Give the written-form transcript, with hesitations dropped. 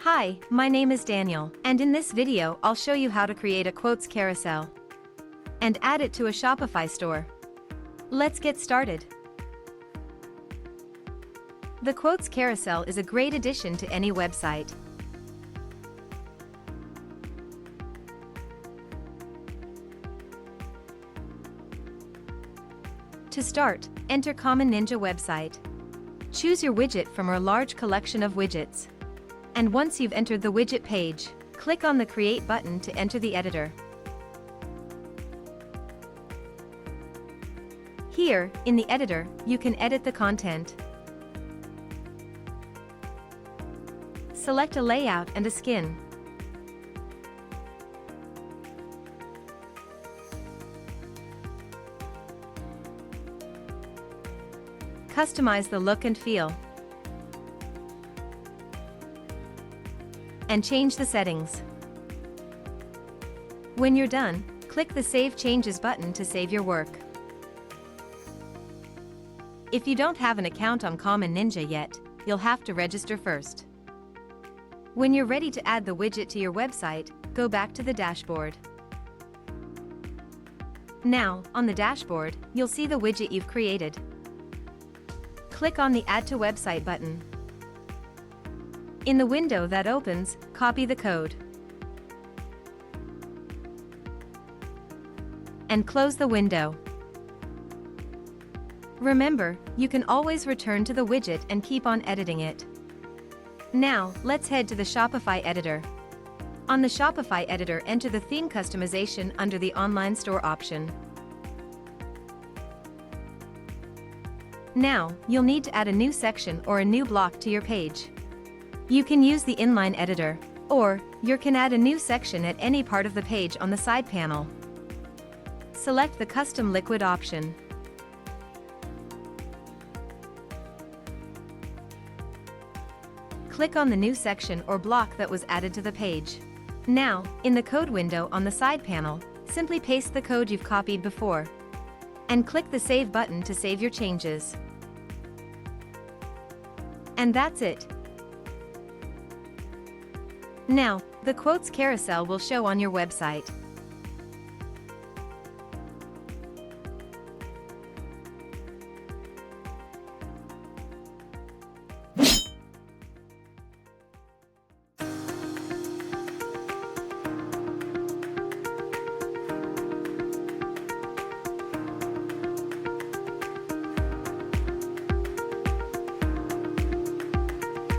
Hi, my name is Daniel, and in this video I'll show you how to create a quotes carousel and add it to a Shopify store. Let's get started. The quotes carousel is a great addition to any website. To start, enter Common Ninja website. Choose your widget from our large collection of widgets. And once you've entered the widget page, click on the Create button to enter the editor. Here, in the editor, you can edit the content. Select a layout and a skin. Customize the look and feel. And change the settings. When you're done, click the Save Changes button to save your work. If you don't have an account on Common Ninja yet, you'll have to register first. When you're ready to add the widget to your website, go back to the dashboard. Now, on the dashboard, you'll see the widget you've created. Click on the Add to Website button. In the window that opens, copy the code and close the window. Remember, you can always return to the widget and keep on editing it. Now, let's head to the Shopify editor. On the Shopify editor, enter the theme customization under the online store option. Now, you'll need to add a new section or a new block to your page. You can use the inline editor, or you can add a new section at any part of the page on the side panel. Select the Custom Liquid option. Click on the new section or block that was added to the page. Now, in the code window on the side panel, simply paste the code you've copied before and click the Save button to save your changes. And that's it. Now, the quotes carousel will show on your website.